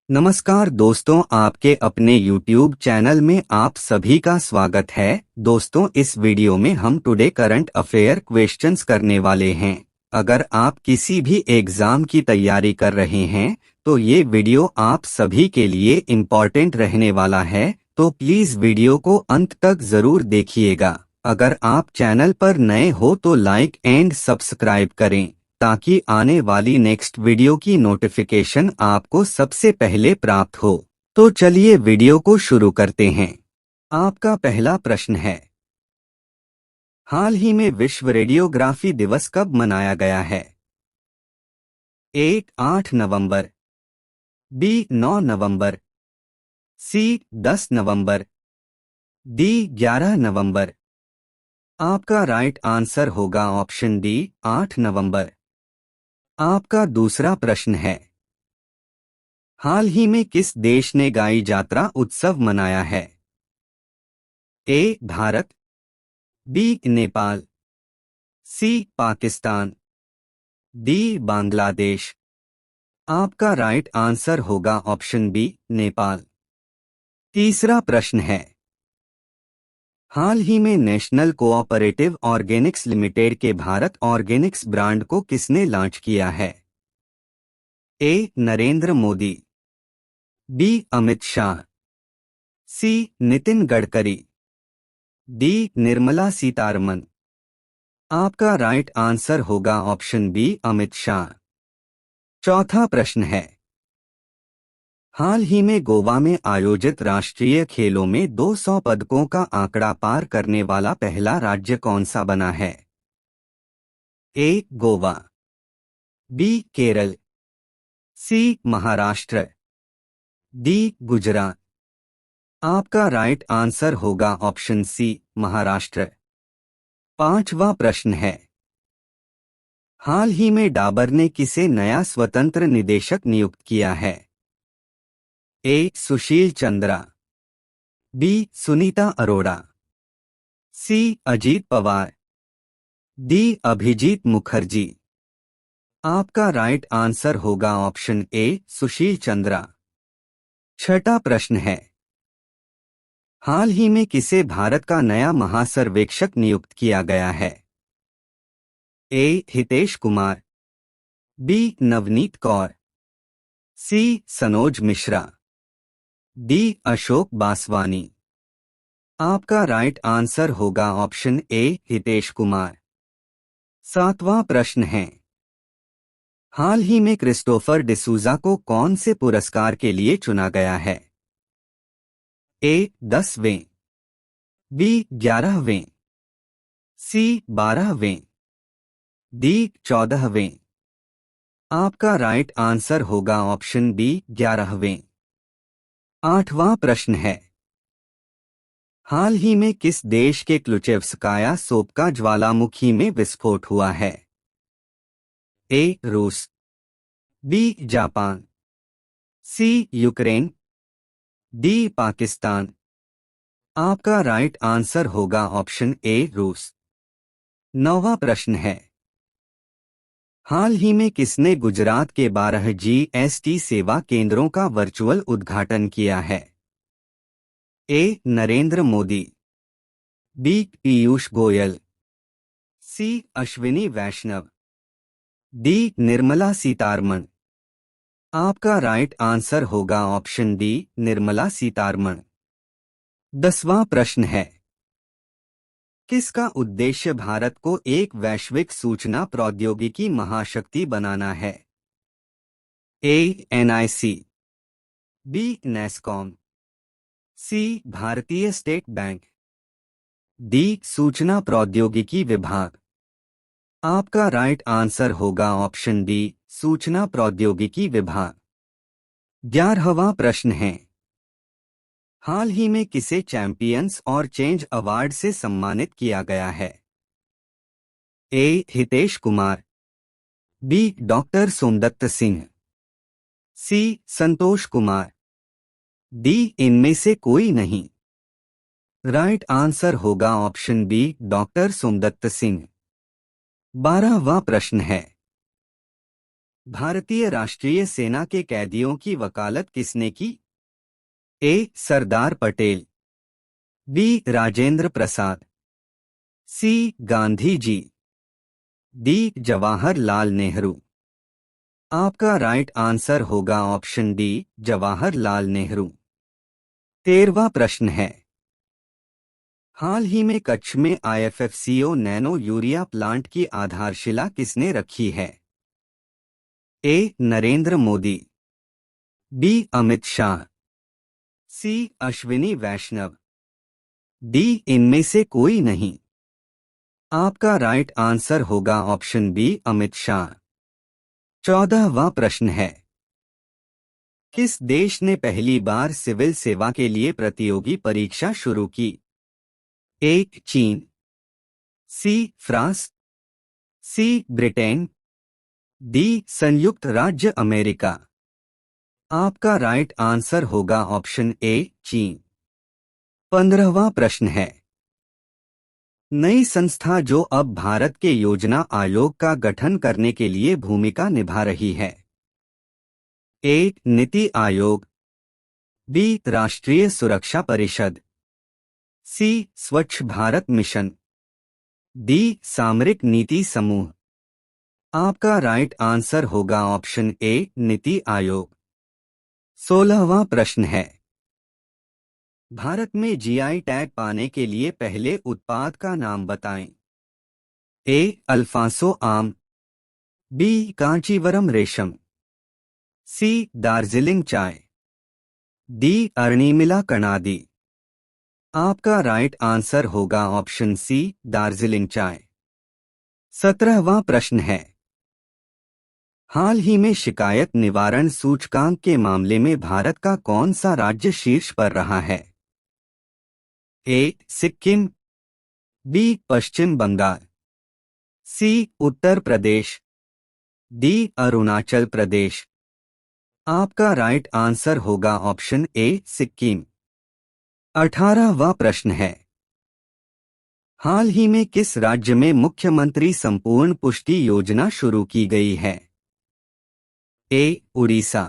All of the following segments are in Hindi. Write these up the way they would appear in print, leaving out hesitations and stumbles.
नमस्कार दोस्तों, आपके अपने YouTube चैनल में आप सभी का स्वागत है। दोस्तों, इस वीडियो में हम टुडे करंट अफेयर क्वेश्चंस करने वाले हैं। अगर आप किसी भी एग्जाम की तैयारी कर रहे हैं तो ये वीडियो आप सभी के लिए इम्पोर्टेंट रहने वाला है, तो प्लीज वीडियो को अंत तक जरूर देखिएगा। अगर आप चैनल पर नए हो तो लाइक एंड सब्सक्राइब करें ताकि आने वाली नेक्स्ट वीडियो की नोटिफिकेशन आपको सबसे पहले प्राप्त हो। तो चलिए वीडियो को शुरू करते हैं। आपका पहला प्रश्न है, हाल ही में विश्व रेडियोग्राफी दिवस कब मनाया गया है? ए 8 नवंबर, बी 9 नवंबर, सी 10 नवंबर, डी 11 नवंबर। आपका राइट आंसर होगा ऑप्शन डी 8 नवंबर। आपका दूसरा प्रश्न है, हाल ही में किस देश ने गाई जात्रा उत्सव मनाया है? ए भारत, बी नेपाल, सी पाकिस्तान, डी बांग्लादेश। आपका राइट आंसर होगा ऑप्शन बी नेपाल। तीसरा प्रश्न है, हाल ही में नेशनल कोऑपरेटिव ऑर्गेनिक्स लिमिटेड के भारत ऑर्गेनिक्स ब्रांड को किसने लॉन्च किया है? ए नरेंद्र मोदी, बी अमित शाह, सी नितिन गडकरी, डी निर्मला सीतारमन। आपका राइट आंसर होगा ऑप्शन बी अमित शाह। चौथा प्रश्न है, हाल ही में गोवा में आयोजित राष्ट्रीय खेलों में 200 पदकों का आंकड़ा पार करने वाला पहला राज्य कौन सा बना है? ए गोवा, बी केरल, सी महाराष्ट्र, डी गुजरात। आपका राइट आंसर होगा ऑप्शन सी महाराष्ट्र। पांचवा प्रश्न है, हाल ही में डाबर ने किसे नया स्वतंत्र निदेशक नियुक्त किया है? ए सुशील चंद्रा, बी सुनीता अरोड़ा, सी अजीत पवार, डी अभिजीत मुखर्जी। आपका राइट आंसर होगा ऑप्शन ए सुशील चंद्रा। छठा प्रश्न है, हाल ही में किसे भारत का नया महासर्वेक्षक नियुक्त किया गया है? A Hitesh Kumar, B Navneet Kaur, C Sanoj Mishra, D Ashok Baswani. आपका राइट आंसर होगा ऑप्शन ए हितेश कुमार। सातवां प्रश्न है, हाल ही में क्रिस्टोफर डिसूजा को कौन से पुरस्कार के लिए चुना गया है? ए 10वें, बी 11वें, सी 12वें, डी 14वें। आपका राइट आंसर होगा ऑप्शन बी 11वें। आठवां प्रश्न है, हाल ही में किस देश के क्लुचेव्स्काया सोपका ज्वालामुखी में विस्फोट हुआ है? ए रूस, बी जापान, सी यूक्रेन, डी पाकिस्तान। आपका राइट आंसर होगा ऑप्शन ए रूस। नौवां प्रश्न है, हाल ही में किसने गुजरात के 12 जीएसटी सेवा केंद्रों का वर्चुअल उद्घाटन किया है? ए नरेंद्र मोदी, बी पीयूष गोयल, सी अश्विनी वैष्णव, डी निर्मला सीतारमण। आपका राइट आंसर होगा ऑप्शन डी निर्मला सीतारमण। 10वां प्रश्न है, किसका उद्देश्य भारत को एक वैश्विक सूचना प्रौद्योगिकी महाशक्ति बनाना है? ए एनआईसी, बी नेस्कॉम, सी भारतीय स्टेट बैंक, डी सूचना प्रौद्योगिकी विभाग। आपका राइट आंसर होगा ऑप्शन डी सूचना प्रौद्योगिकी विभाग। 11वां प्रश्न है, हाल ही में किसे चैंपियंस और चेंज अवार्ड से सम्मानित किया गया है? A Hitesh Kumar, B doctor Somdatt Singh, C Santosh Kumar, D इनमें से कोई नहीं। राइट आंसर होगा option B doctor Somdatt Singh. 12वां प्रश्न है, भारतीय राष्ट्रीय सेना के कैदियों की वकालत किसने की? ए. सरदार पटेल, बी. राजेंद्र प्रसाद, सी. गांधी जी, डी. जवाहरलाल नेहरू। आपका राइट आंसर होगा ऑप्शन डी, जवाहरलाल नेहरू। 13वां प्रश्न है, हाल ही में कच्छ में आईएफएफसीओ नैनो यूरिया प्लांट की आधारशिला किसने रखी है? ए. नरेंद्र मोदी, बी. अमित शाह, सी. अश्विनी वैष्णव, डी. इनमें से कोई नहीं। आपका राइट आंसर होगा ऑप्शन बी, अमित शाह। 14वां प्रश्न है, किस देश ने पहली बार सिविल सेवा के लिए प्रतियोगी परीक्षा शुरू की? ए. चीन, C. France, C. Britain, D. संयुक्त राज्य अमेरिका। आपका राइट आंसर होगा ऑप्शन ए, चीन। 15वां प्रश्न है, नई संस्था जो अब भारत के योजना आयोग का गठन करने के लिए भूमिका निभा रही है? ए. नीति आयोग, बी. राष्ट्रीय सुरक्षा परिषद, सी. स्वच्छ भारत मिशन, डी. सामरिक नीति समूह। आपका राइट आंसर होगा ऑप्शन ए, नीति आयोग। 16वां प्रश्न है, भारत में जीआई टैग पाने के लिए पहले उत्पाद का नाम बताएं। ए. अल्फांसो आम, बी. कांचीवरम रेशम, सी. दार्जिलिंग चाय, डी. अर्णिमिला कनाडी। आपका राइट आंसर होगा ऑप्शन सी, दार्जिलिंग चाय। 17वां प्रश्न है, हाल ही में शिकायत निवारण सूचकांक के मामले में भारत का कौन सा राज्य शीर्ष पर रहा है? ए. सिक्किम, बी. पश्चिम बंगाल, सी. उत्तर प्रदेश, डी. अरुणाचल प्रदेश। आपका राइट आंसर होगा ऑप्शन ए, सिक्किम। 18वां प्रश्न है, हाल ही में किस राज्य में मुख्यमंत्री संपूर्ण पुष्टि योजना शुरू की गई है? ए. उड़ीसा,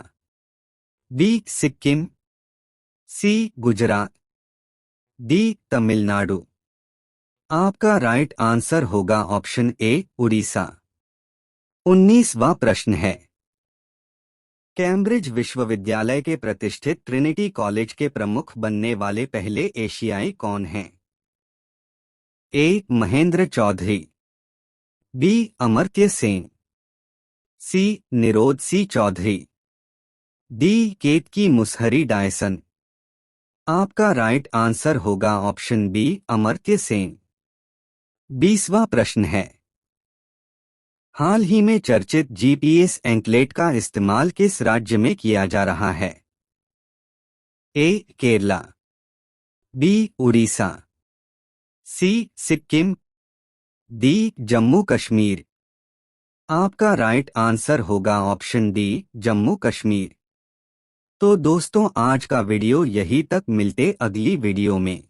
बी. सिक्किम, सी. गुजरात, डी. तमिलनाडु। आपका राइट आंसर होगा ऑप्शन ए, उड़ीसा। 19वां प्रश्न है, कैम्ब्रिज विश्वविद्यालय के प्रतिष्ठित ट्रिनिटी कॉलेज के प्रमुख बनने वाले पहले एशियाई कौन हैं? ए. महेंद्र चौधरी, बी. अमर्त्य सेन, सी. निरोध सी चौधरी, डी. केतकी मुसहरी डायसन। आपका राइट आंसर होगा ऑप्शन बी, अमर्त्य सेन। 20वां प्रश्न है, हाल ही में चर्चित जीपीएस एंकलेट का इस्तेमाल किस राज्य में किया जा रहा है? ए. केरला, बी. उड़ीसा, सी. सिक्किम, डी. जम्मू कश्मीर। आपका राइट आंसर होगा ऑप्शन डी, जम्मू कश्मीर। तो दोस्तों, आज का वीडियो यहीं तक, मिलते अगली वीडियो में।